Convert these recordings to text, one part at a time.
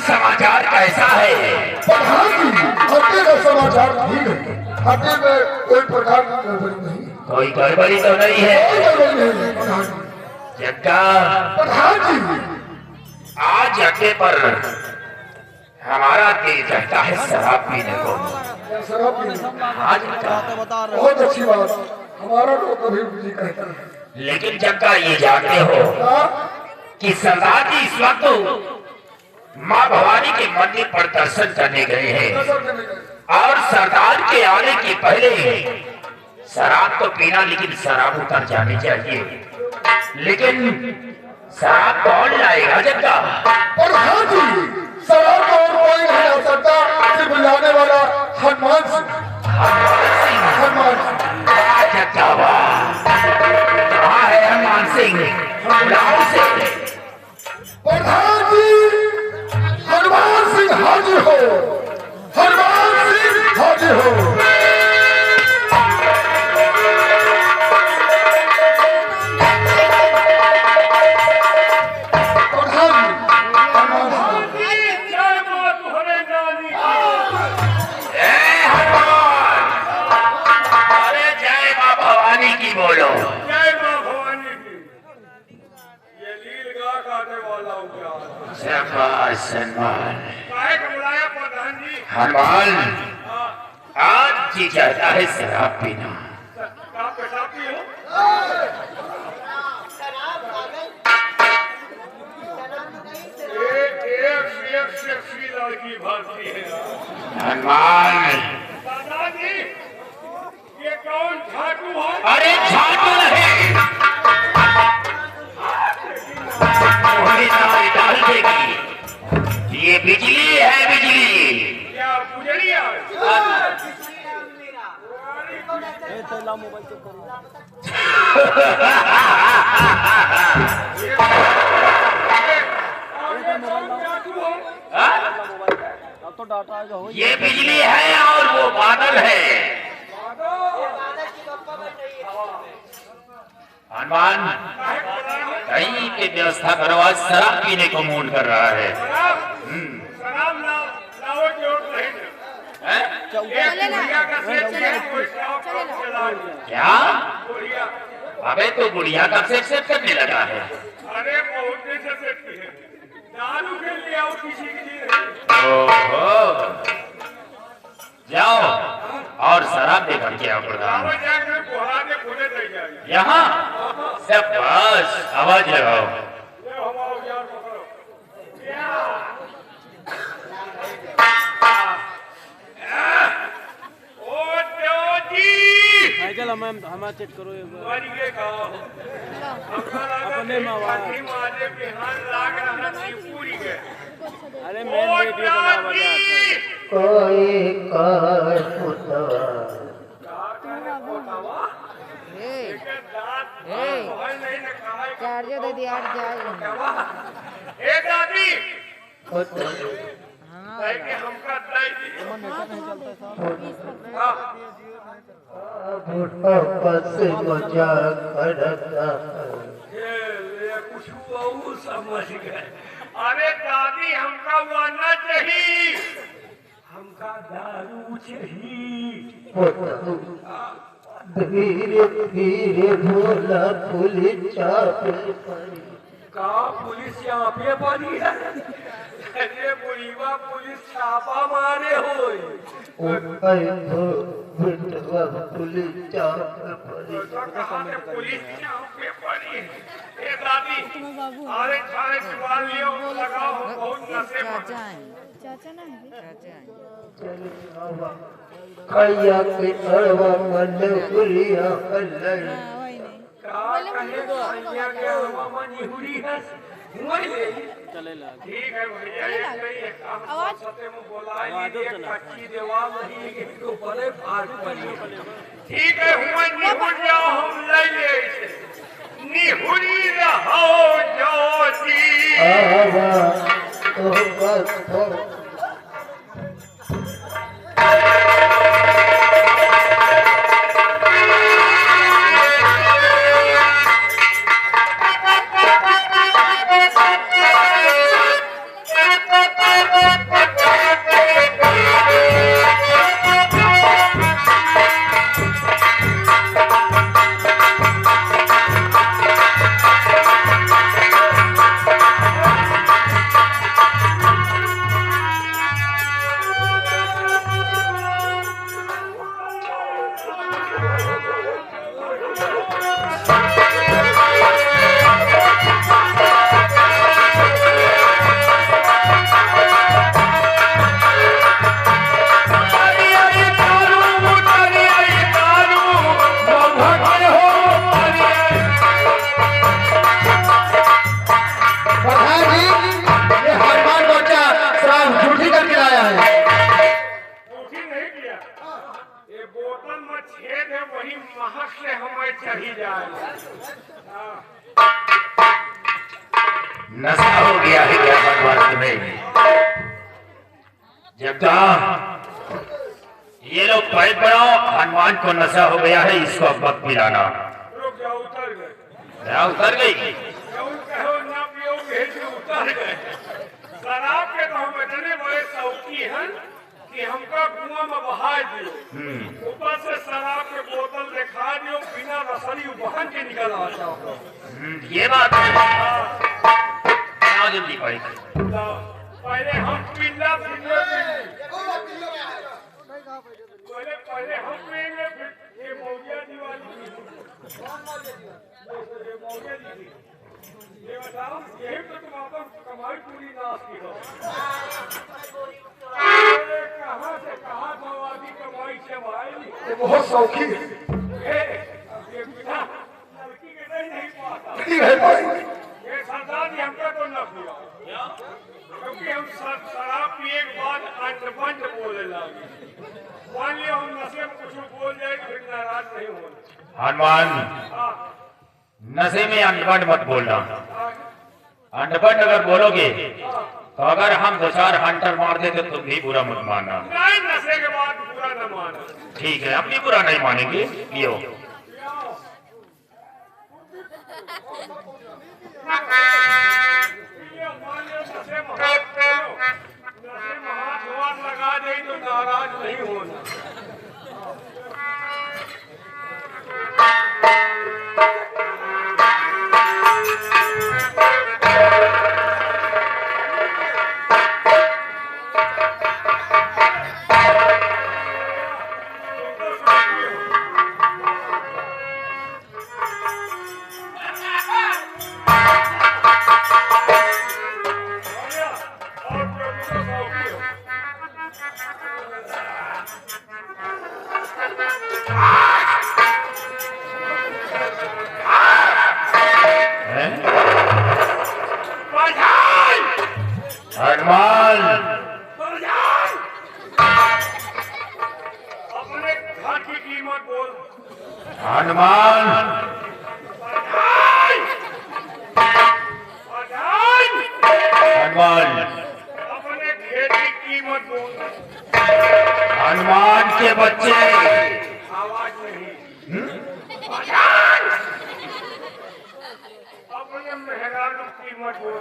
समाचार कैसा है? प्रधान जी, हत्या का समाचार ठीक है। हत्या में कोई प्रकार की गड़बड़ी नहीं। कोई गड़बड़ी तो नहीं है? कोई गड़बड़ी नहीं है प्रधान जी। जग्गा, प्रधान जी, आज अड्डे पर हमारा दिल कहता है शराब पीने को। शराब पीने? आज बहुत अच्छी बात। हमारा तो कभी भी कहता है। लेकिन जग्गा ये जानते हो हाँ? कि सरदार जी इस वक्त माँ भवानी के मंदिर पर दर्शन करने गए हैं कसर करने गए। और सरदार के आने के पहले शराब तो पीना, लेकिन शराब उतर जानी चाहिए। लेकिन शराब कौन लाएगा जग्गा? प्रधान जी, शराब तो और कोई नहीं ला सकता, सिर्फ लाने वाला हनुमान सिंह। हनुमान सिंह। जग्गा वाह, कहाँ है हनुमान सिंह? बुलाओ उसे। प्रधान जी, हनुमान सिंह हाजिर हो। हनुमान सिंह हाजिर हो। बोलो जय मां भवानी की। ये लीलगाह काटे वाला हो गया। शाबाश सन्मान। काहे को बुलाया प्रधान जी? हनुमान, आज जी चाहता है शराब पीना। आप पेशाब पियो। एक सेक्सी लड़की भागती है। हनुमान, दादाजी, ये कौन झाटू है? अरे झाटू नहीं, डाल देगी। ये बिजली है, बिजली। क्या पुजरिया? ये बिजली है और वो बादल है। हनुमान, कहीं की व्यवस्था करो, आज शराब पीने को मूड कर रहा है। शराब लाओ जोड़ नहीं। क्या? अबे तो गुड़िया कब से एक्सेप्ट करने लगा है? अरे बहुत देर से सेट की है। दारू के लिए आओ किसी के लिए। ओहो, जाओ और शराब देकर के आओ प्रधान। जाकर कोहरा के खोले दे जाएगा। यहाँ सब बस आवाज लगाओ। चलो मैम हमारा चेक करो एक बार। अपने मारे बिहान लाग रहा थी पूरी के। अरे मेन रेडियो बना बजा कोई कर पुतवा चार्जर दे दिया ए दादी हाँ कि हमका दई बस मजा करता ये कुछ वो समझ गए। अरे दादी हमका वो न चाहिए, हमका दारू चाहिए। धीरे धीरे भोला पुलिस चाप का पुलिस यहाँ पे बनी है? अरे बुढ़ीवा पुलिस छापा मारे हो। पुलिस चाप पुलिस यहाँ पे बनी है। ए दादी अरे खाने सवाल लियो लगाओ, बहुत नशे में। चाचा ना खैया के अड़वा मन पुरिया अल्लाह का कहेगा भैया के हवा मनी हुई है। चलेला ठीक है भैया, ये आवाज सते में बोलाई ये कच्ची दीवार नहीं कि तो बड़े फाट पड़ी। ठीक है हुआ निहुर जाओ, हम ले ले निहुरी रहो जो जी। आवा तो बस Ha नशा हो गया है क्या भगवान तुम्हें? जब कहा ये लोग पैद बढ़ाओ, हनुमान को नशा हो गया है, इसको अब वक्त पिलाना। उतर गई शराब के तो हम इतने बड़े शौकी हैं कि हमका कुआं में बहा दियो, ऊपर से शराब के बोतल दिखा दियो, बिना रसरी बहन के निकल आता हो। ये बात है। जल्दी पहले हम पिल्ला पहले हम पिएंगे, फिर ये मौजिया दीवाली ये बताओ, यही तो तुम कमाई पूरी नाश की हो। कहाँ से कहाँ आदमी कमाई से भाई बहुत शौकी लड़की के नहीं पाता नहीं रह पाएंगे। ये सरदार जी हमका तो न हुआ, क्योंकि हम शराब पिए के बाद अंडबंड बोले लगे। मान लिया हम नशे में कुछ बोल जाए फिर नाराज नहीं होना। हनुमान, नशे में अंडबंड मत बोलना। अंडबंड अगर बोलोगे तो अगर हम दो चार हंटर मार देते तो तुम भी बुरा मत मानना। नहीं, नशे के बाद बुरा न माना। ठीक है, हम भी बुरा नहीं मानेंगे। पियो। हाथ लगा दे तो नाराज नहीं होना। हनुमान, अपने घर की कीमत बोल। हनुमान, हनुमान, अपने खेत की कीमत बोल। हनुमान के बच्चे, आवाज नहीं। अपने मेहरान की कीमत बोल।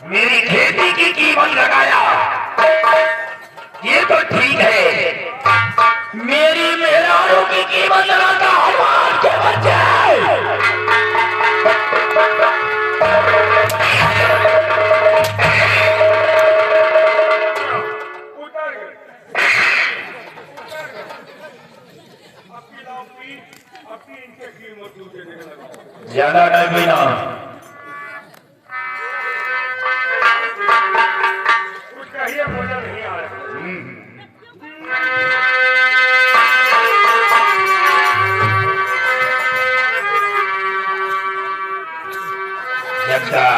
मेरी खेती की कीमत लगाया, ये तो ठीक है। मेरी मेहरानों की कीमत लगाता हनुमान के बच्चे। उतर गए। अपनी इनके कीमत दूसरे देने लगा। ज्यादा नहीं पीना। कुछ कहिए, मजा नहीं आ रहा। जगदा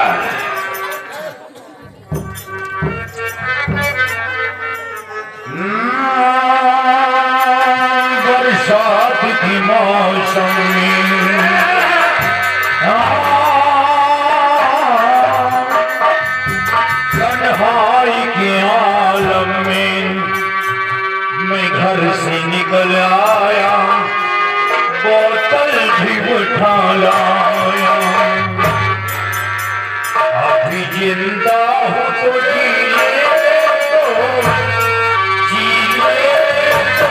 बरसात की मौसम में तन्हाई के आलम में मैं घर से निकल आया, बोतल भी उठा लाया। जिंदा हो तो जी ले तो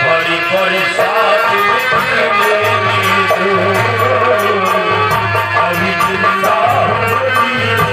बड़ी बड़ी साथ अभी जिंदा हो जी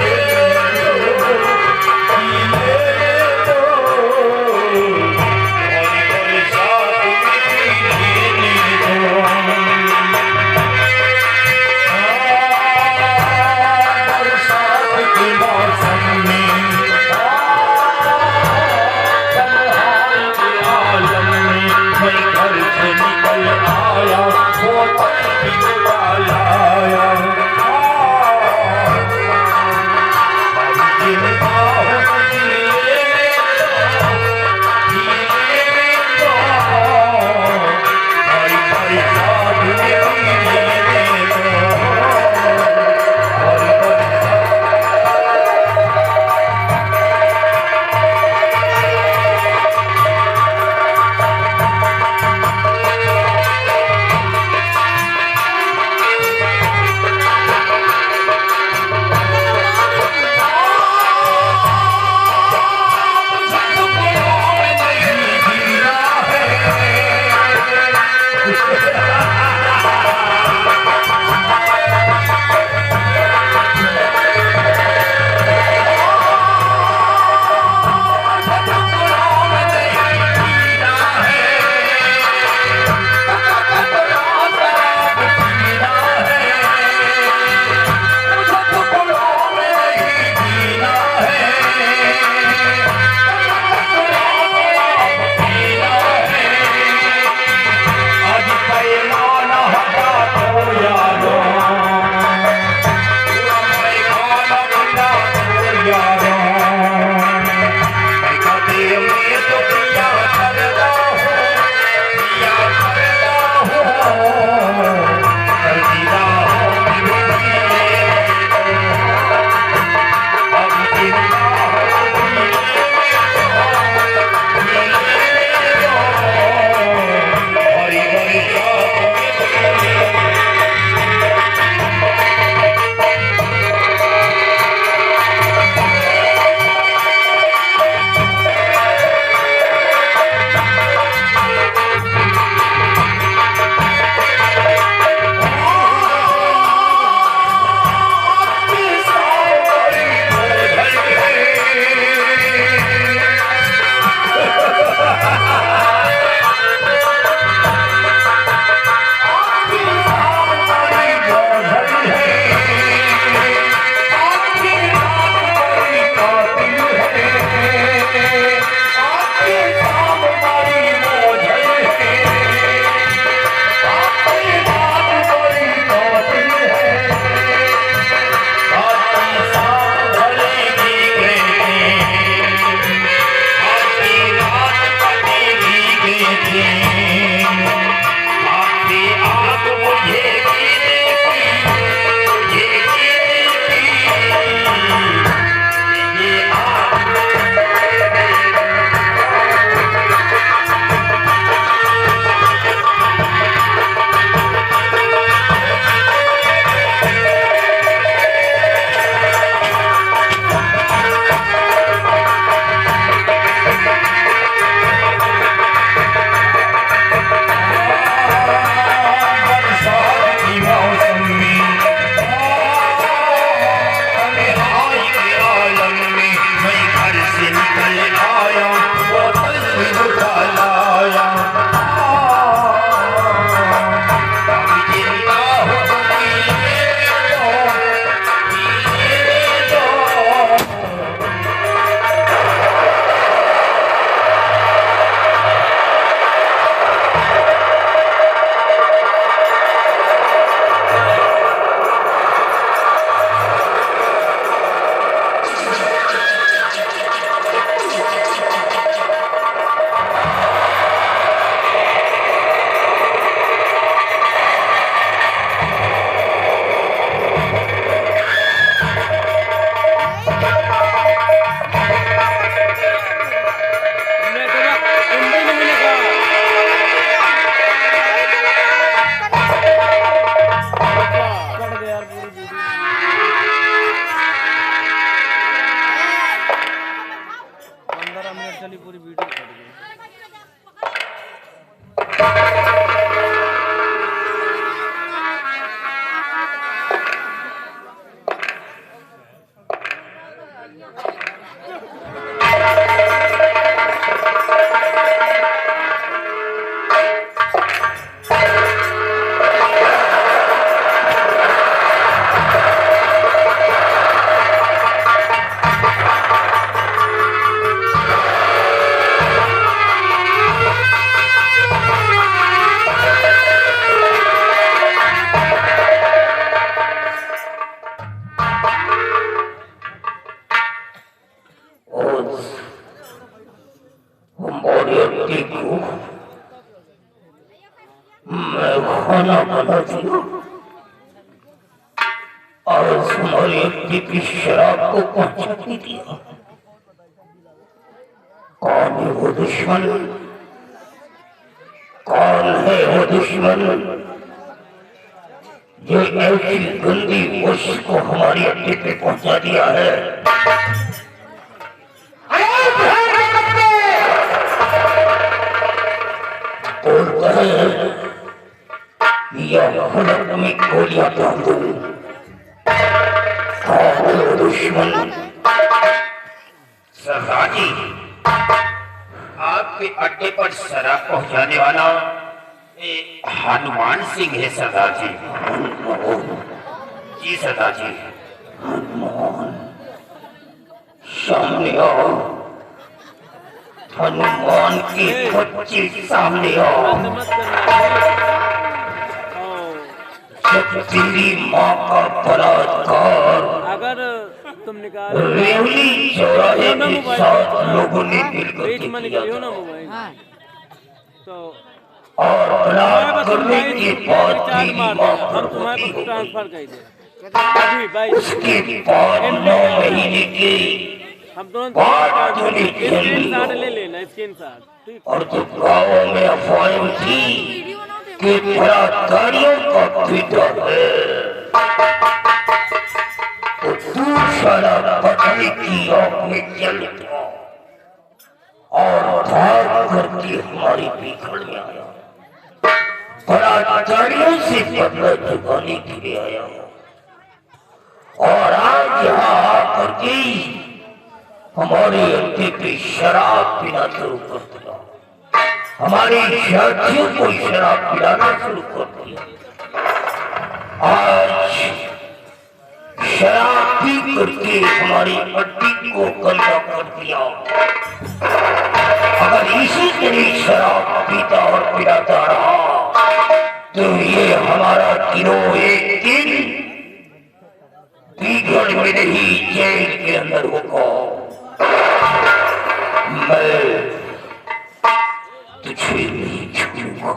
हमारे अड्डे की शराब को पहुंचा भी दिया। कौन है वो दुश्मन? कौन है वो दुश्मन जो ऐसी गंदी वस्तु को हमारे अड्डे पे पहुंचा दिया है? बोलता है यह हलक में गोलियां डाल दूं। कौन है वो दुश्मन? सरदार जी, आपके अड्डे पर शराब पहुंचाने वाला हनुमान सिंह है सरदार जी। जी सरदार जी। हनुमान, सामने आओ। हनुमान के बच्चे सामने आओ। तेरी माँ का बलात्कार अगर तुम निकाल रेवली चौराहे के साथ लोगों ने मिलकर किया ना मोबाइल तो और बलात्कार करने के बाद चार्ज तेरी मार माँ देगा। हम तुम्हारे पास ट्रांसफर कर दे अभी भाई। उसके बाद 9 महीने के हम दोनों बाद तूने स्क्रीन शॉट ले लेना, स्क्रीन शॉट। ठीक और तो गाँव में अफवाहें थी कि बलात्कारियों का पिता है, तो तू साला पत्नी की आंख में जल गया और भाग करके हमारी पीछड़ में आया। बलात्कारियों से बदला चुकाने के लिए आया और आज यहाँ आकर के हमारे अड्डे पे शराब पीना शुरू कर दिया। हमारे साथियों को शराब पिलाना शुरू कर दिया। आज शराब पी करके हमारी अड्डे को गंदा कर दिया। अगर इसी तरह शराब पीता और पिलाता रहा तो ये हमारा गिरोह एक दिन बिगड़ में नहीं जेल के अंदर होगा। मैं तुझे नहीं छोड़ूंगा।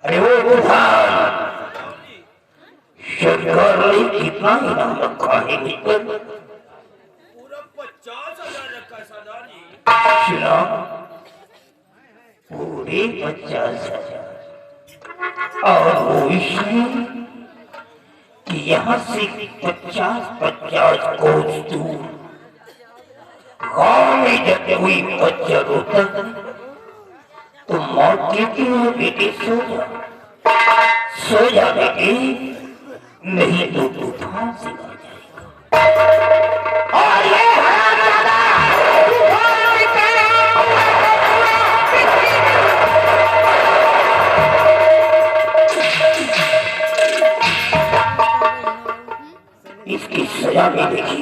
अरे वो बुधान, सरकार ने कितना इनाम रखा है मुझ पर? पूरा 50,000 रखा है सरदार जी। सुना, पूरे 50,000 और वो इसलिए कि यहाँ से 50-50 कोस दूर गांव में जब कोई बच्चा रोता तो मौत कहती है बेटे सो जा बेटे, नहीं तो तू फांसी आ जाएगा। और ये इसकी सजा भी देखी।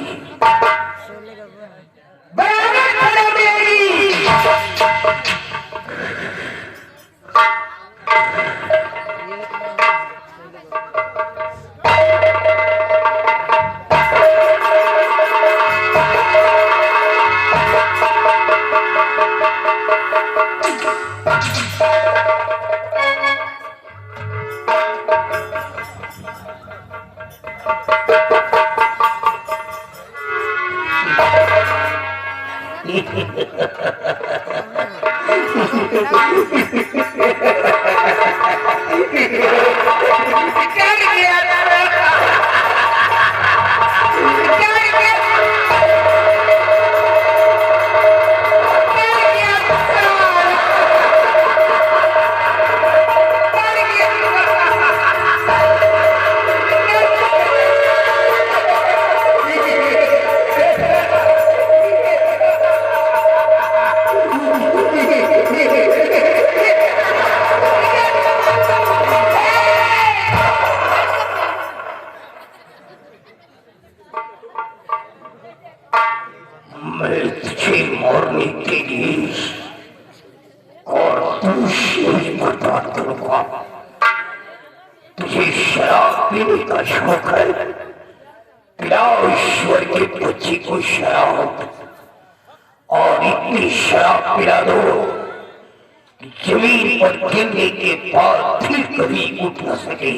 तुझे शराब पीने का शौक है, पिलाओ ईश्वर के बच्चे को शराब, और इतनी शराब पिला दो कि जमीन पर गिरने के बाद फिर कभी उठ न सके।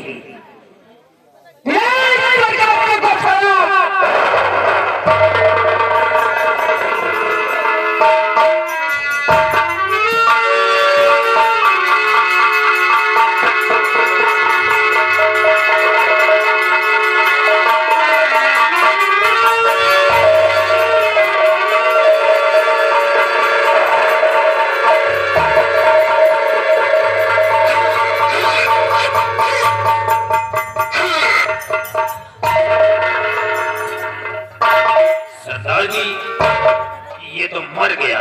तो मर गया।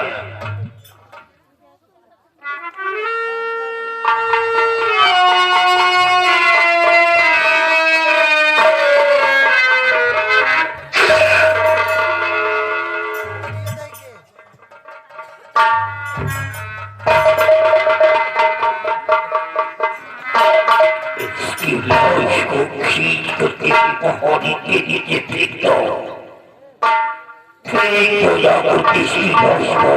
इसकी लाश को खींच करके पहाड़ी के नीचे फेंक दो। फेंक दो जाकर इसकी लाश को।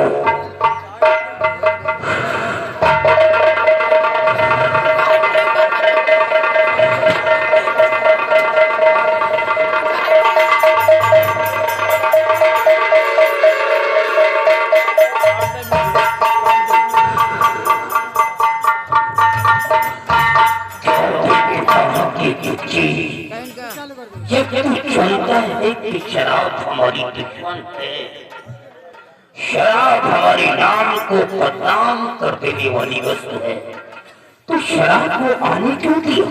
ये जानता है कि शराब हमारी दुश्मन है। शराब हमारे नाम को बदनाम कर देने वाली वस्तु है। तो शराब को आने क्यों दिया?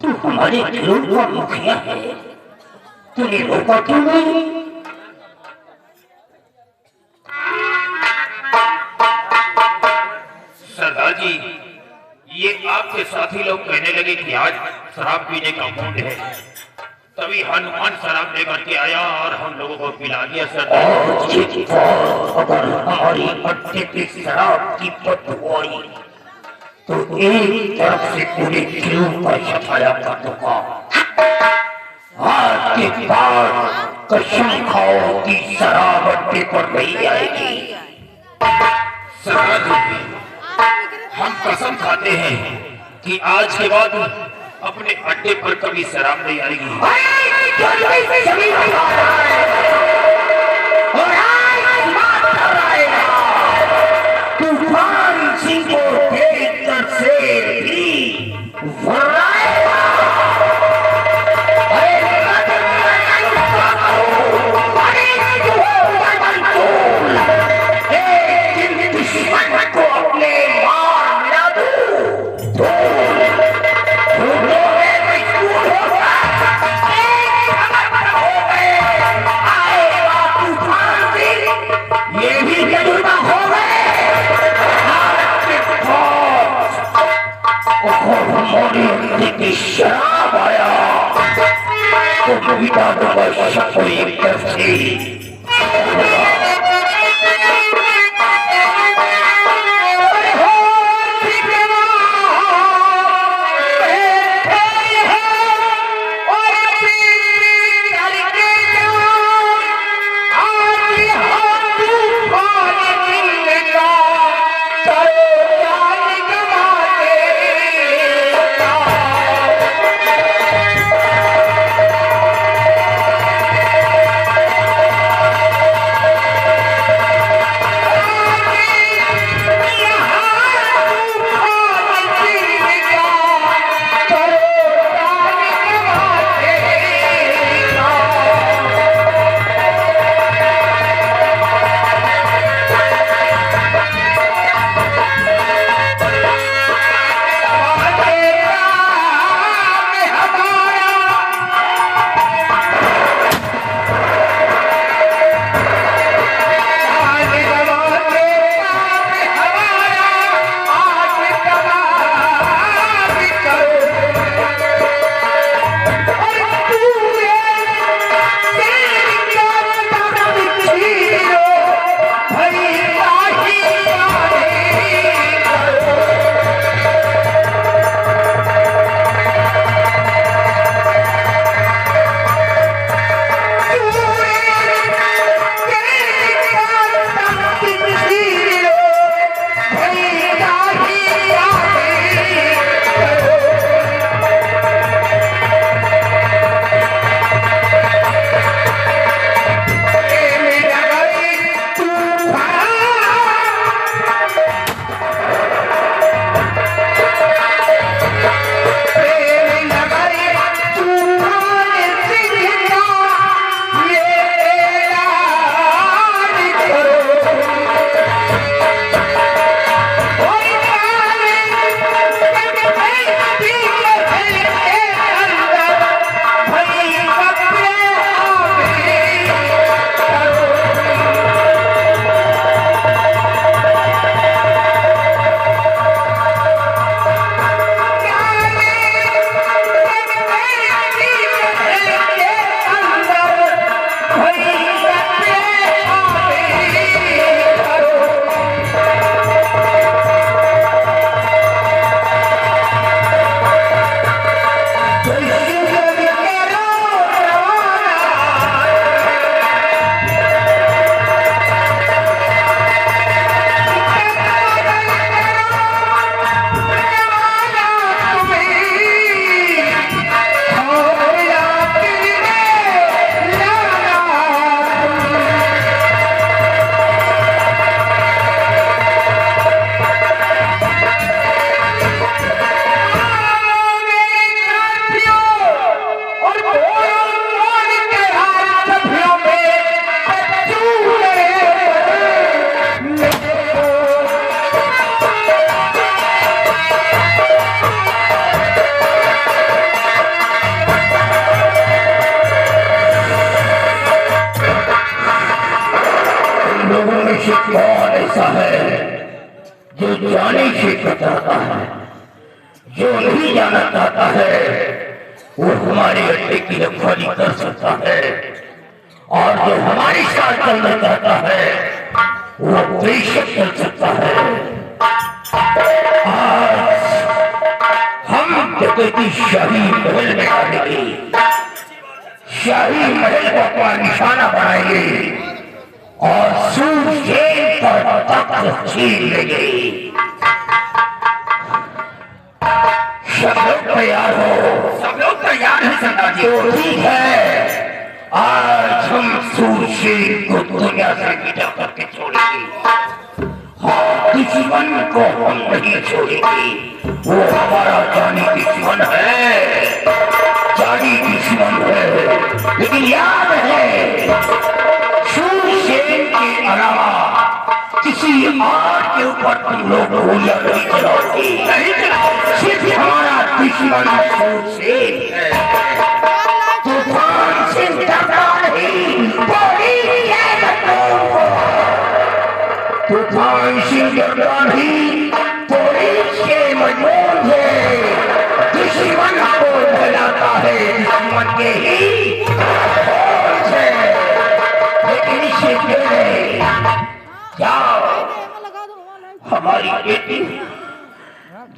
तू हमारे दिलों का मुखिया है, तूने रोका क्यों नहीं? सरदार जी, ये आपके साथी लोग कहने लगे कि आज शराब पीने का मूड है, तभी हनुमान शराब लेकर के आया और हम लोगों को पिला दिया। सरदार, अगर हमारी अड्डे पे शराब की बदबू आई तो एक तरफ से पूरे दिलों का सफाया कर दूंगा। आज के बाद कसम खाओ कि शराब अड्डे पर नहीं आएगी। सरदार जी, हम कसम खाते हैं कि आज के बाद अपने अड्डे पर कभी शराब नहीं आएगी। तूफान सिंह को देखकर से भी शराब आया तो बिता दूंगा सबको एक तरफ से। सीखना चाहता है, जो नहीं जाना चाहता है वो हमारे अड्डे की रखवाली कर सकता है, और जो हमारे साथ चलना चाहता है वो बेशक चल सकता है। आज हम जगती शाही महल में आएंगे, शाही महल को अपना निशाना बनाएंगे और सूरजेन पर तख्त छीन लेंगे। सब लोग तैयार हो? सब लोग तैयार हैं सरदार जी। तो ठीक है, आज हम सूरजेन को दुनिया से मिटा करके छोड़ेंगे। हाँ, दुश्मन को हम नहीं छोड़ेंगे, वो हमारा जानी दुश्मन है, जानी दुश्मन है। लेकिन याद है, सूरजेन के अलावा किसी और के ऊपर तुम लोग गोलियां नहीं चलाओगे, नहीं चलाओगे। सिर्फ हमारा दुश्मन सूरजेन है। तूफान सिंह डरता नहीं, पुलिस है बंदूक को। तूफान सिंह डरता नहीं, पुलिस के मजबूर है। दुश्मन को फैलाता है, दुश्मन के ही खोज है। लेकिन इससे पहले जाओ, हमारी बेटी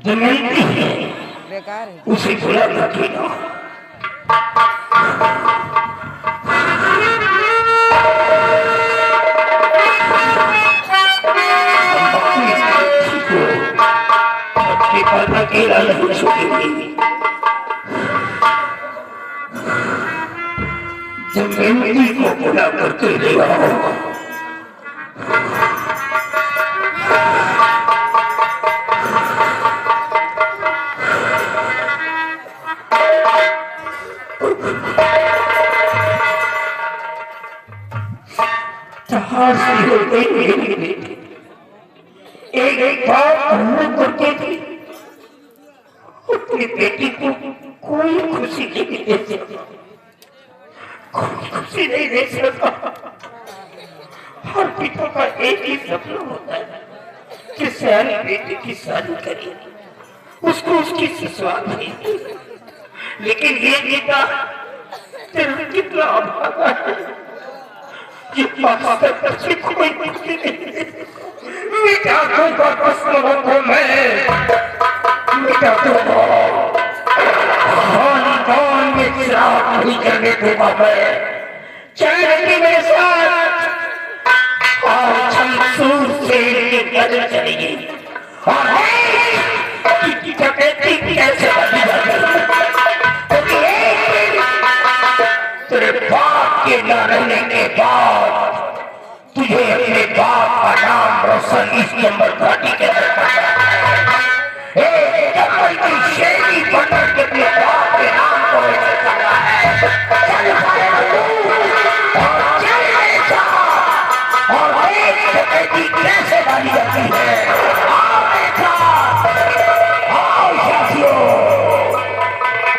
दमयंती है, उसे बुला रखेगा। अपने पर अकेला नहीं छोड़ेंगे। दमयंती को बुला करके ले आओ। एक बात हम करते थे, अपनी बेटी को कोई खुशी नहीं दे सकता, कोई खुशी नहीं दे सकता। हर पिता का एक ही सपना होता है कि सारी बेटी की शादी करिए, उसको उसकी ससुराल भेजिए। लेकिन ये पिता तेरा कितना अभागा है, ये पास से कोई खुशी नहीं। मिटा दूंगा दुश्मनों को मैं, मिटा दूंगा। कौन में चिराग नहीं करने दूंगा मैं। चलेगी मेरे साथ, आज हम सूरजेन की नजर चलेगी और कि डकैती कैसे बनी जाती है। तेरे बाप के न रहने के बाद तुझे अपने बाप का नाम रोशन इस नंबर घाटी के अंदर करना है। एक जंगल की शेरी बनकर के अपने बाप के नाम को रोशन करना है। चल और चल जा और एक डकैती कैसे डाली जाती है। आओ देखा, आओ साथियों,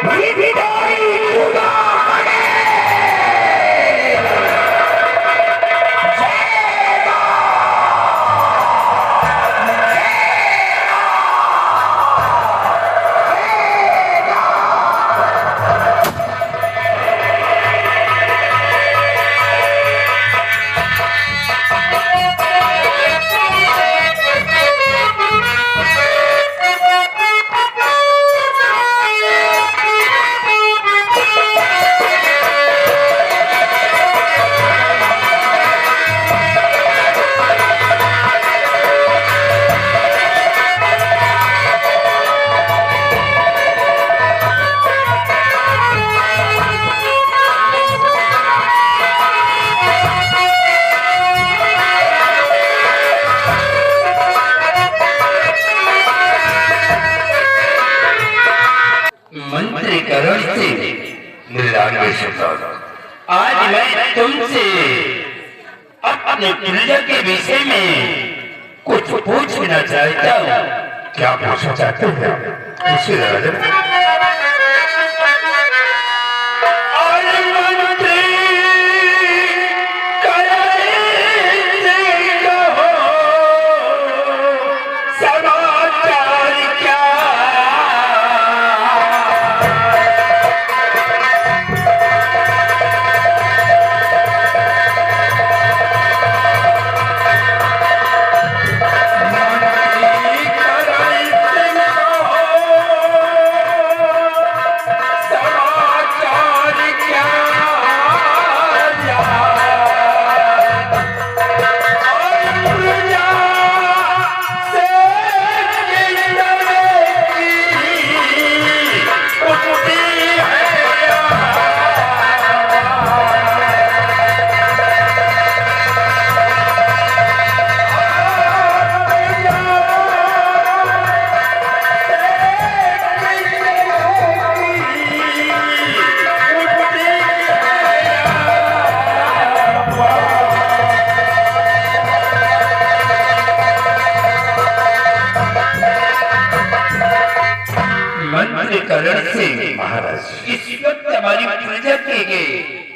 विधिदारी पूजा आज मैं तुमसे अपने दुल्हन के विषय में कुछ पूछना चाहता हूँ। क्या पूछना चाहते हैं? पूछिए राजा। समाचार करण सिंह महाराज इस वक्त हमारी प्रजा के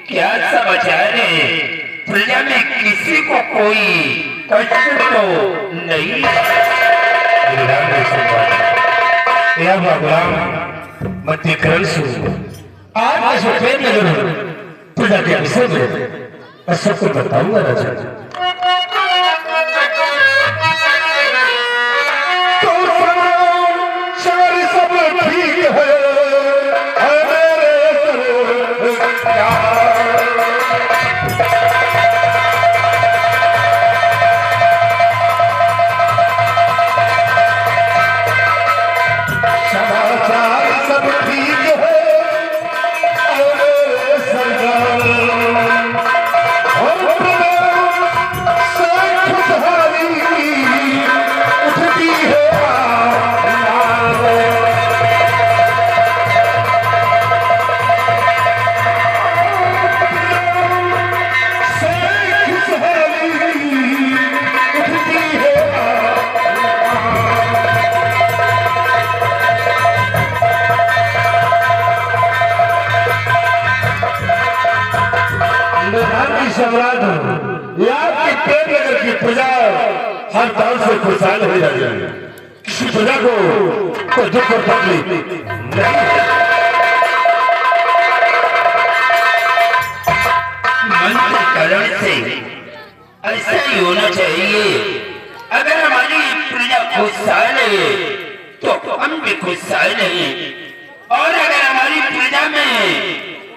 क्या समाचार है? प्रजा में किसी को कोई कष्ट तो नहीं? या भगवान मध्य करण सिंह आज प्रजा के विषय में मैं सबको बताऊंगा राजा। प्रजा हर दौर से खुशहाल हो जाए, किसी प्रजा को कोई दुख और तकलीफ नहीं है। मंत्र करण से ऐसा ही होना चाहिए। अगर हमारी प्रजा खुशहाल है तो हम भी खुशहाल है, और अगर हमारी प्रजा में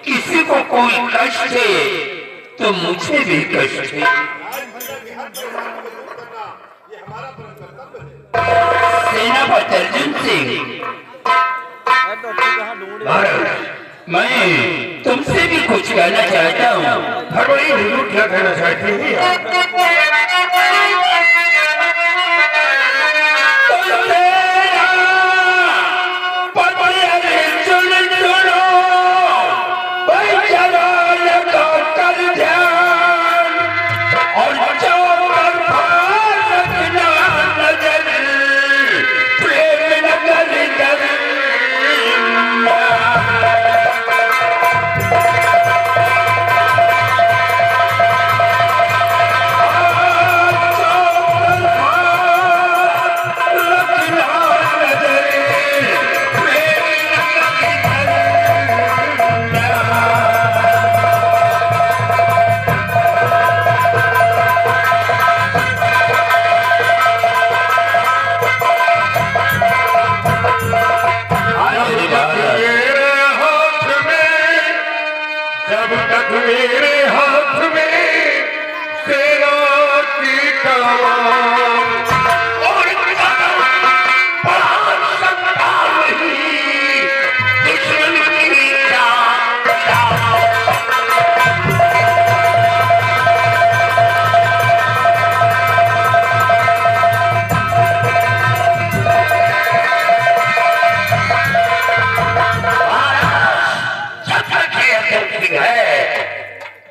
किसी को कोई कष्ट है तो मुझे भी कष्ट है। सेनापति अर्जुन सिंह मैं तुमसे भी कुछ कहना चाहता हूँ। भगवान जरूर क्या कहना चाहते हैं?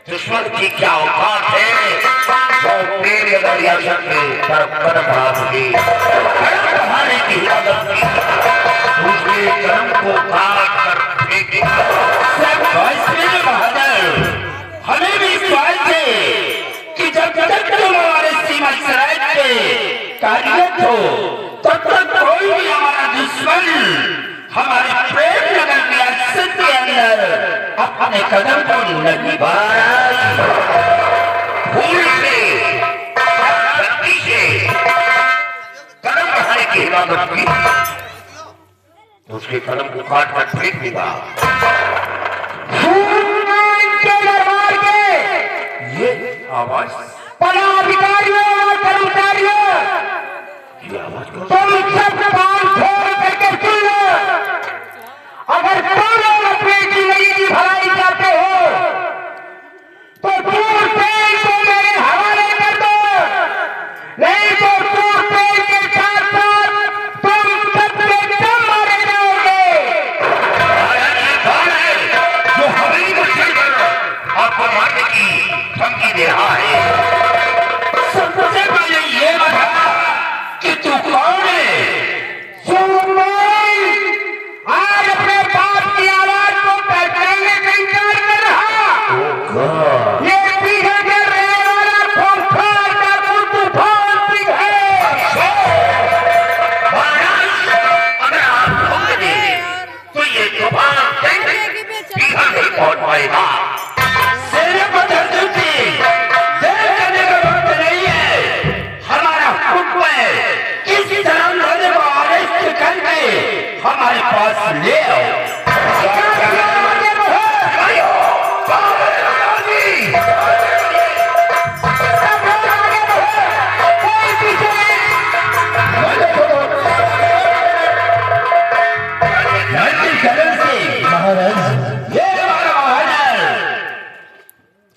दुश्मन की क्या औकात है वो मेरे दरिया में कदम बढ़ाएगी, बढ़ाने की हिम्मत की दूसरे कदम को काट कर फेंकेगी। बहादुर हमें भी विश्वास है कि जब तक तुम हमारे सीमा सराय पे कार्यरत हो तब तक कोई भी हमारा दुश्मन हमारे प्रेम नगर रियासत के अंदर अपने कदम को नहीं बढ़ाएगा। फूल से कदम बढ़ाने की हिम्मत की उसके कदम को काट कर फेंक देगा। ये आवाज पदाधिकारियों और कर्मचारियों, ये आवाज कौन तुम सब काम छोड़ करके सुन लो। अगर तुम लोग अपनी जिंदगी की भलाई चाहते हो तो दूर पेड़ को मेरे हवाले कर दो, नहीं तो दूर पेड़ के साथ साथ तुम सबके दम मारे जाओगे। जो हमारी मुश्किल पर आपको मारने की धमकी दे रहा है? सबसे पहले ये बता कि तू कौन है? आज अपने जाएंगे पीछा नहीं पहुंच पाएगा। शेर को धरती देर करने का वक्त नहीं है। हमारा हुक्म है किसी तरह लड़ने को अरेस्ट करके हमारे पास ले आओ।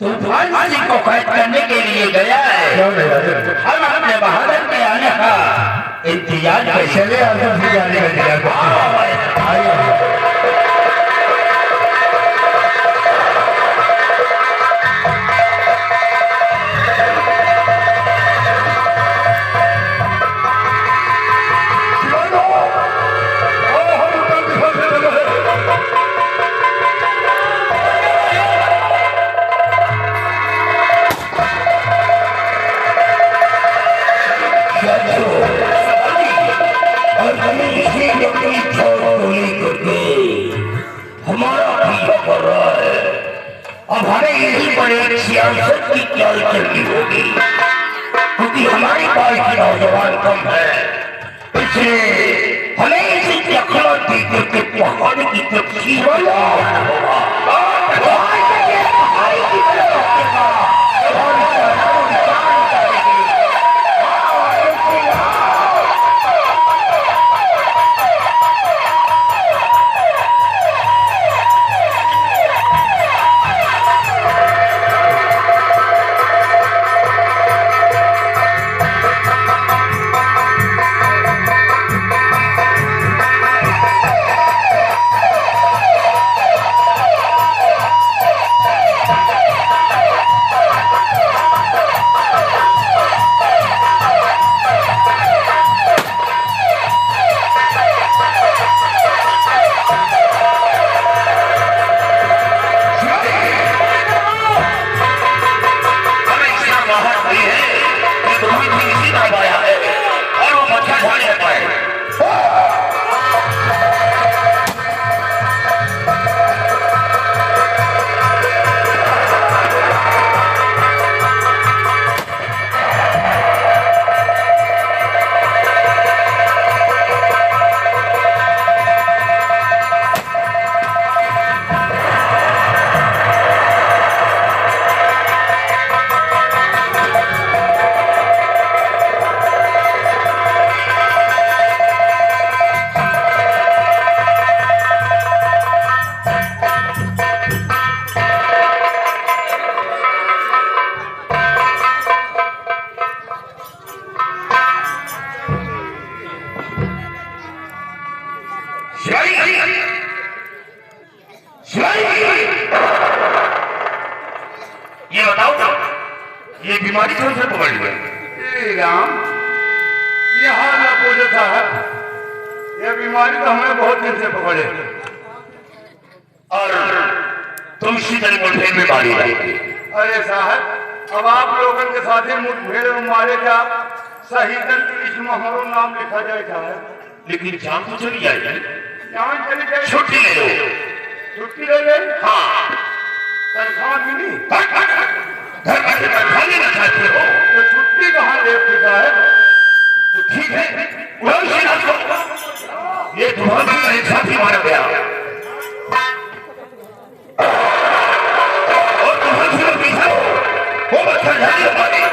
तूफान सिंह को कैद करने के लिए गया है। हम अपने बहादुर के आने का इंतजार चले अर्जुन सिंह जाने का इंतजार करते हैं। अब हमें यही पर एक सियासत की तैयारी करनी होगी, क्योंकि हमारे पास की नौजवान कम है। इसलिए हमें इसी टेक्नोलॉजी के पहाड़ की तस्वीर बनाना होगा। ये बताओ ये बीमारी कौन से पकड़ ली है? राम, ये हाल न पूछो साहब, ये बीमारी तो हमें बहुत दिन से पकड़े और तुम इसी तरह मुठभेड़ में मारी रही। अरे साहब, अब आप लोगों के साथ ही मुठभेड़ में मारे क्या सही इस हमारो नाम लिखा जाए साहब। लेकिन जान तो चली जाएगी। जान चली जाए, छुट्टी ले लो। छुट्टी ले ले। हाँ, तनख्वाह मिली। घर बैठे तनख्वाह लेना चाहते हो तो छुट्टी कहाँ ले साहब? तो ठीक है, उड़ान सीधा छोड़। ये तुम्हारा का एक साथी मारा गया और तुम्हारे से पीछे वो बच्चा जाने वाले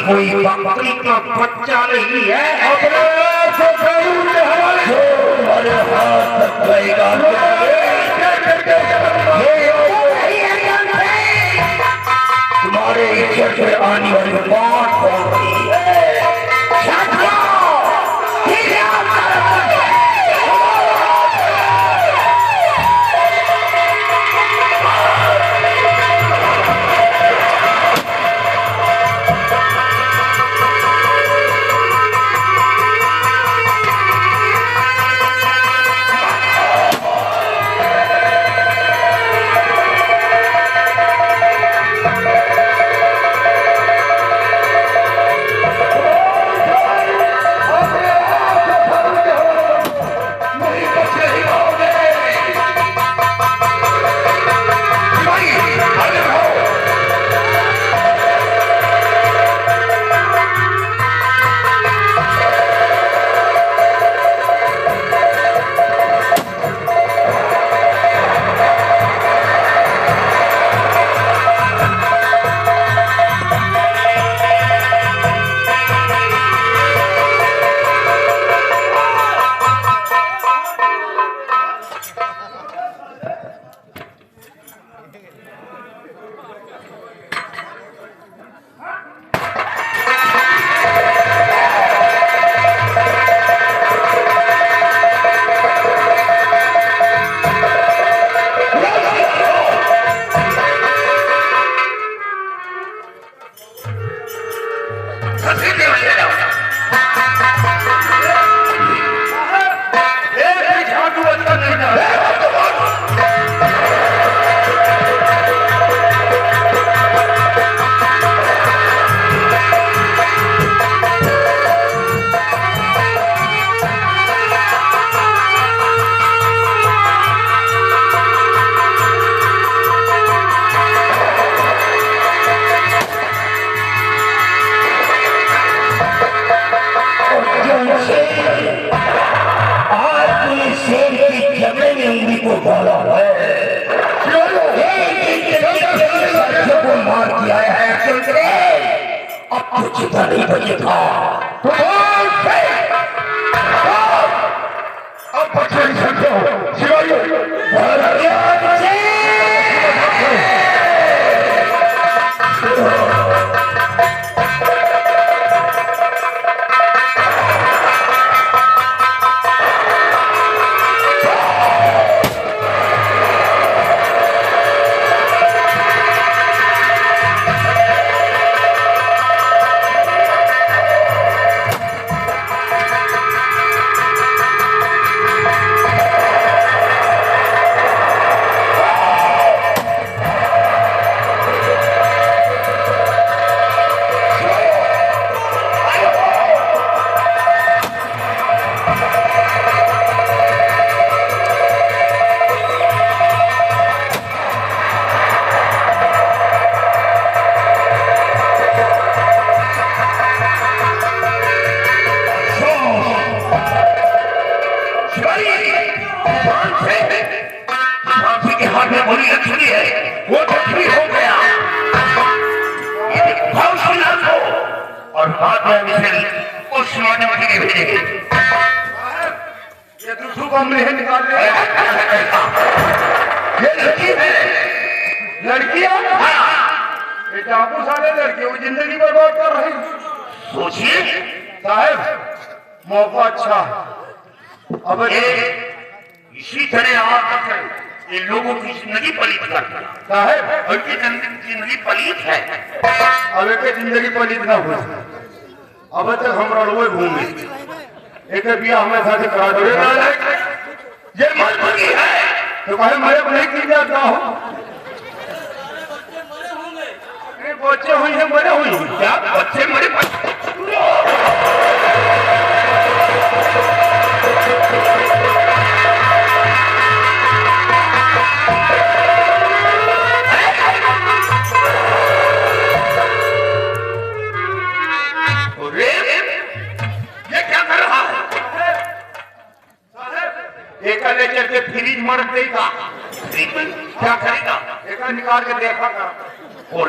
कोई बकरी का बच्चा नहीं है। हमारे हाथ तक रहेगा तुम्हारे इज्जत से आने वाली बात होती है। जूता नहीं बजेगा। अब बच्चे नहीं समझो शिवाजी और हाथ में मिसल उस माने के भेजेंगे। ये दूसरों को हमने निकाल लिया। ये लड़की है, लड़कियां ये डाकू साले लड़की वो जिंदगी बर्बाद कर रही। सोचिए साहब मौका अच्छा है। अब इसी तरह आप ये लोगों की जिंदगी पलीत करता है साहब उनकी जिंदगी पलीत है। अब एक जिंदगी पलित ना हो। अब तक हम रड़ुए घूमे एक बिया हमें साथ करा दो। ये मजबूरी है तो कहे मरे नहीं की जाता हो। बच्चे हुई है मरे हुई क्या बच्चे मरे लेकर के फ्रीज मर देगा। क्या करेगा? एक निकाल के देखा कर। और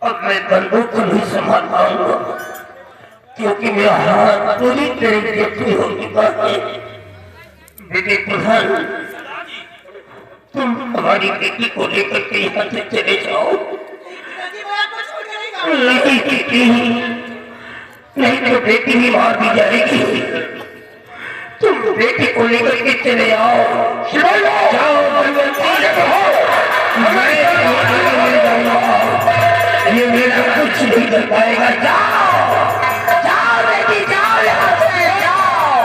अब मैं बंदूक नहीं संभाल पाऊंगा क्योंकि मेरा हाथ पूरी तरीके से हो चुका है। बेटे प्रधान, तुम हमारी बेटी को लेकर के यहाँ से चले जाओ। नहीं बेटी, नहीं तो बेटी भी मार दी जाएगी। तुम बेटी को लेकर के चले आओ। जाओ ये मेरा कुछ नहीं कर पाएगा। जाओ जाओ बेटी, जाओ यहाँ से जाओ।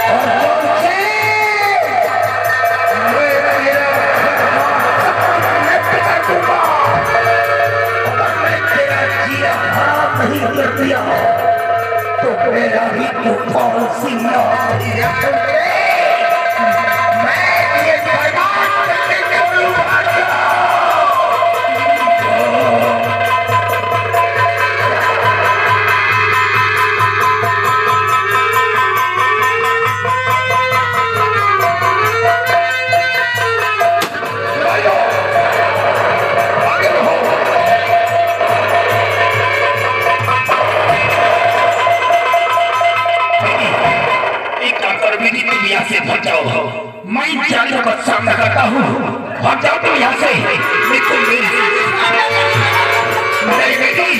और तुमसे मैं कर दूंगा। अगर मैं तेरा जिया हराम नहीं कर दिया तो मेरा भी तूफान सिंह मैं ये बर्बाद करने के से भाग जाओ। मैं जाने का सामना करता हूँ। भाग जाओ तुम यहाँ से। मेरी बेटी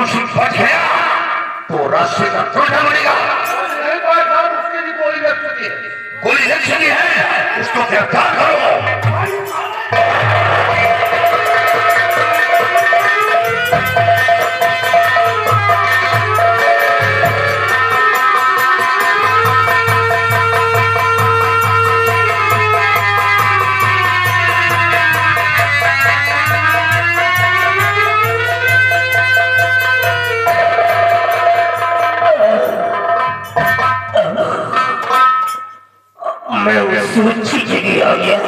सिंह बच गया तो रास्ते का टूटना पड़ेगा। नहीं भाई साहब, उसकी भी गोली लग चुकी है। गोली लग चुकी है, उसको गिरफ्तार करो। मैं उस ऊंची जगह आ गया।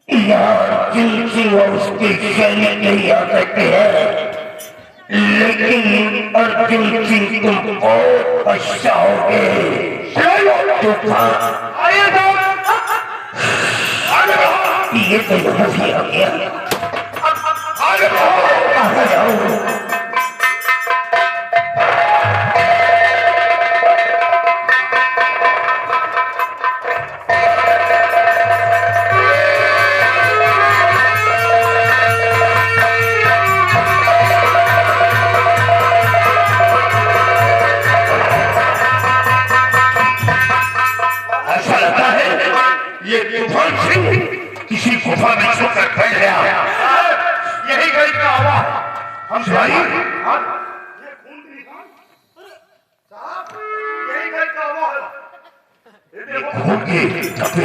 यहाँ जिनसी और उसके सैनिक नहीं आ सकते हैं, लेकिन अर्जुन सिंह तुम बहुत पछताओगे। ये तो यहाँ भी आ गया। आ जाओ। किसी गुफा में छुपकर बैठ गया। यही गई का आवाज हम भाई साहब, यही गई का आवाज है। खून की धब्बे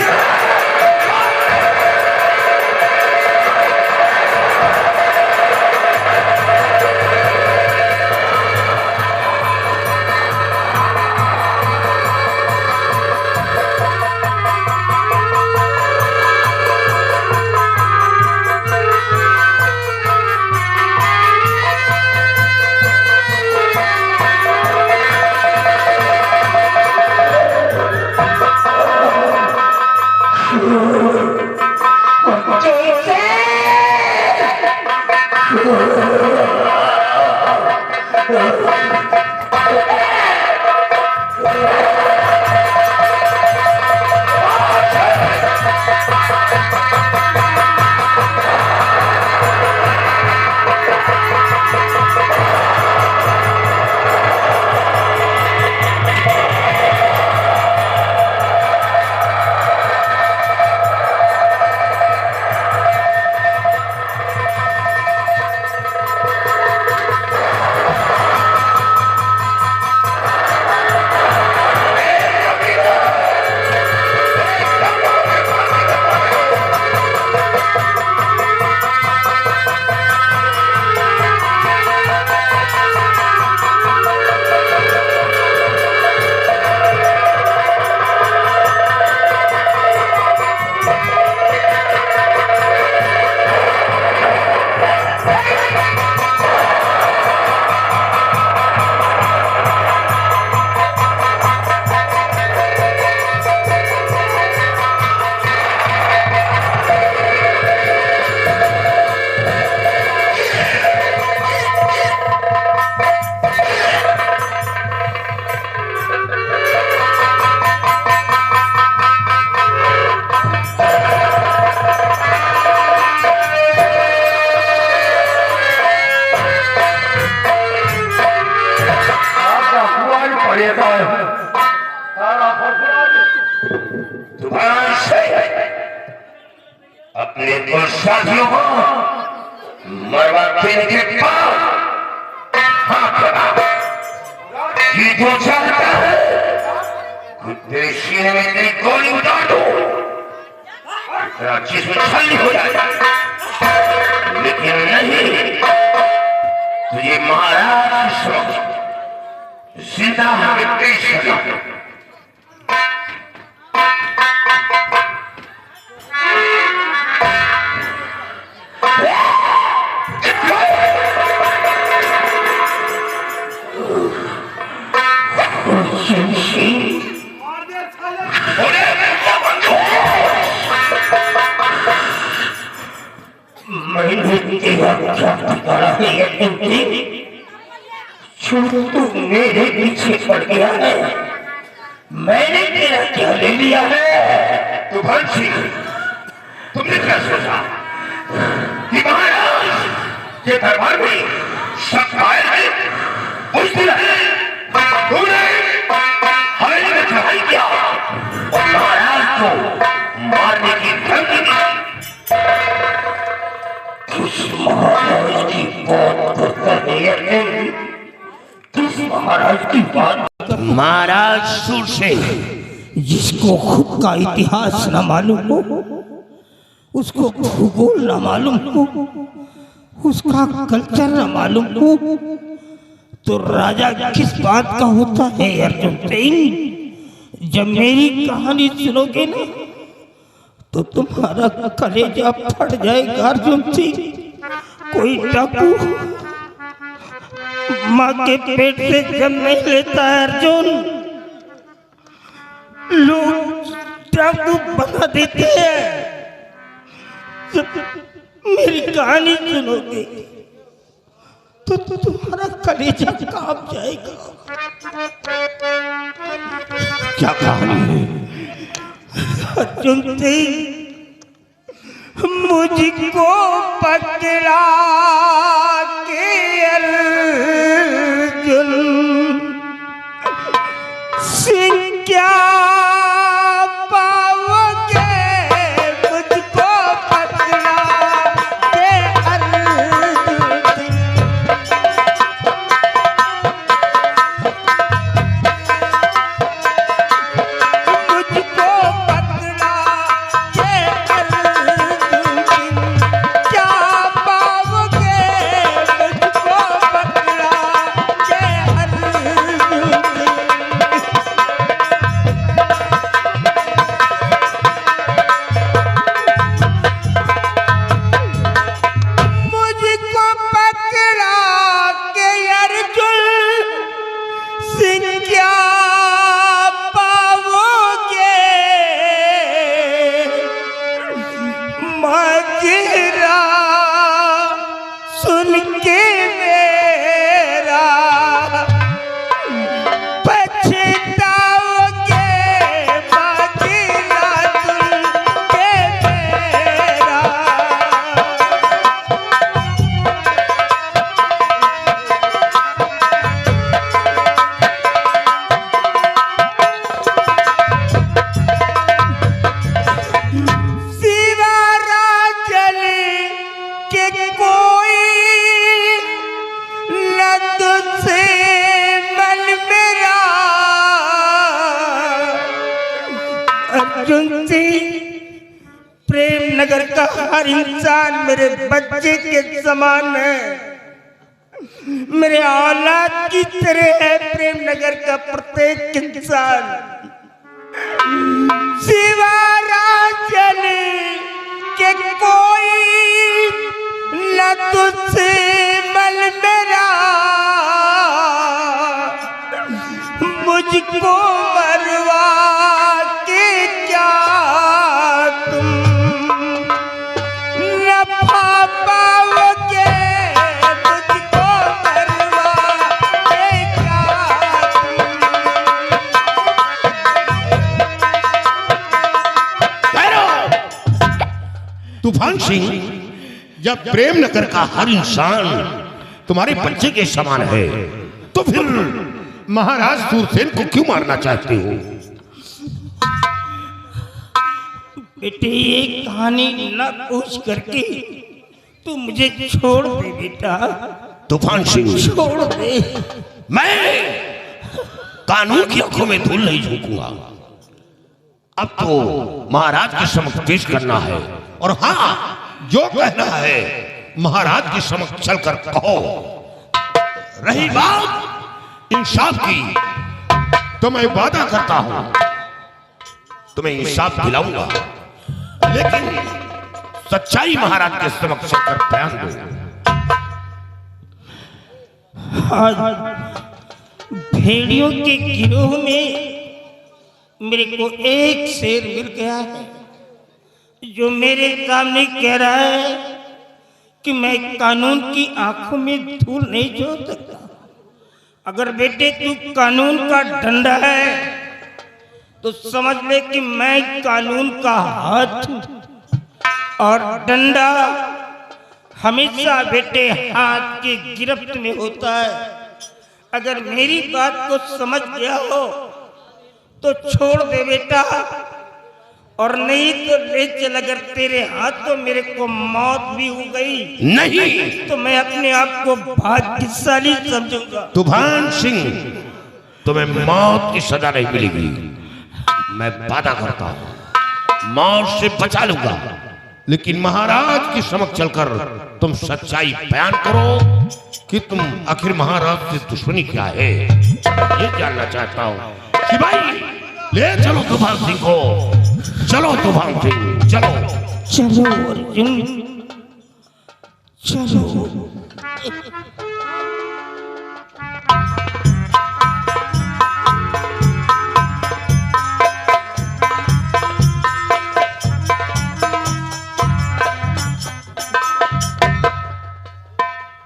अपने दो साथियों को मरवा देने के बाद ये जो चाहता है तेरे सीने में तेरी गोली उतार दो, तेरा जिस्म छलनी हो जाए, लेकिन नहीं, तुझे महाराज जिंदा हमें पेश करना। तू मेरे पीछे पड़ गया है, मैंने तेरा क्या ले लिया है? तो भंसी, तुमने क्या सोचा कि महाराज के दरबार में शाकायर है, बुज़दिल है। तूने हवेली में चढ़ाई किया और महाराज को मारने की धमकी दी। किस महाराज की बात करता है? किस महाराज की बात? महाराज सूरसेन, जिसको खुद का इतिहास न मालूम हो, उसको भूगोल न मालूम हो, उसका कल्चर न मालूम हो, तो राजा किस बात का होता है अर्जुन सिंह? जब मेरी कहानी सुनोगे ना तो तुम्हारा कलेजा फट जाएगा अर्जुन सिंह। कोई डाकू माँ के पेट से जन्म नहीं लेता है अर्जुन, लोग डाकू बना देते हैं। जब मेरी कहानी सुनोगे तो तुम्हारा कलेजा कांप जाएगा। क्या कहानी है? अर्जुन सिंह, मुझको पकड़ा के अर्जुन सिंह क्या पाओगे? मुझको पकड़ा के अर्जुन सिंह। मुझको पकड़ा के अर्जुन सिंह क्या पाओगे? मुझको पकड़ा के अर्जुन सिंह। मुझको पकड़ा के अर्जुन सिंह क्या पाओगे? माजरा सुन के मेरा पछताओगे। माजरा सुन के मेरा सिवा राजन के कोई न तुझसे मन मेरा। अर्जुन सिंह, प्रेम नगर का हर इंसान मेरे बच्चे के समान है, मेरे औलाद की तरह है प्रेम नगर का प्रत्येक इंसान। सिवा राजन के कोई न तुझसे मन मेरा। मुझको मरवा के क्या तुम नफा पाओगे? मुझको मरवा के क्या तुम तूफान सिंह, जब प्रेम नगर का हर इंसान तुम्हारे बच्चे के समान है तो फिर महाराज सूरसेन को क्यों मारना चाहते हो? बेटे, ये कहानी न पूछ करके तू मुझे छोड़ दे बेटा। तूफान सिंह, छोड़ दे। मैं कानून की आंखों में धूल नहीं झोंकूंगा। अब तो महाराज के समक्ष पेश करना है, और हाँ, जो कहना है महाराज के समक्ष चलकर कहो। रही बात इंसाफ की, तो मैं वादा करता हूं तुम्हें इंसाफ दिलाऊंगा, लेकिन सच्चाई महाराज के समक्ष चलकर बयान दो। आज भेड़ियों के गिरोह में मेरे को एक शेर मिल गया है जो मेरे सामने कह रहा है कि मैं कानून की आंखों में धूल नहीं झोंक सकता। अगर बेटे तू कानून का डंडा है तो समझ ले कि मैं कानून का हाथ हूं, और डंडा हमेशा बेटे हाथ की गिरफ्त में होता है। अगर मेरी बात को समझ गया हो तो छोड़ दे बेटा, और नहीं तो ले चल। अगर तेरे हाथों मेरे को मौत भी हो गई नहीं तो मैं अपने आप को भाग्यशाली समझूंगा। तूफान सिंह, तुम्हें मौत की सजा नहीं मिलेगी। मैं वादा करता हूं मौत से बचा लूंगा, लेकिन महाराज के समक्ष चलकर तुम सच्चाई बयान करो कि तुम आखिर महाराज से दुश्मनी क्या है, ये जानना चाहता हूं। सिपाही ले चलो तूफान सिंह को, चलो तूफान सिंह चलो। चलो अर्जुन चलो।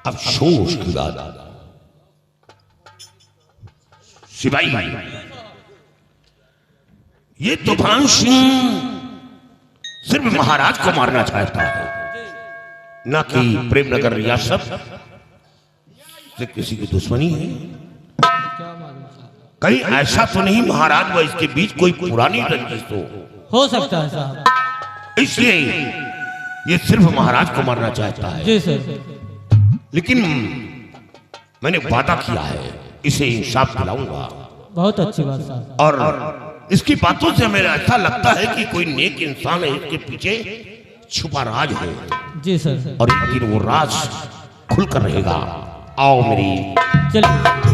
अफसोस की बात, सिपाही ये तूफान सिंह सिर्फ महाराज को मारना चाहता है, न कि प्रेमनगर रियासत से किसी की दुश्मनी है। कहीं ऐसा तो नहीं महाराज व इसके बीच कोई पुरानी रंजिश हो सकता है साहब, इसलिए ये सिर्फ महाराज को मारना चाहता है। जी सर। लेकिन मैंने वादा किया है इसे इंसाफ दिलाऊंगा। बहुत अच्छी बात साहब। और इसकी बातों से मेरा ऐसा लगता है कि कोई नेक इंसान है, इसके पीछे छुपा राज है। जी सर। और एक दिन वो राज खुलकर रहेगा। आओ मेरी चलिए।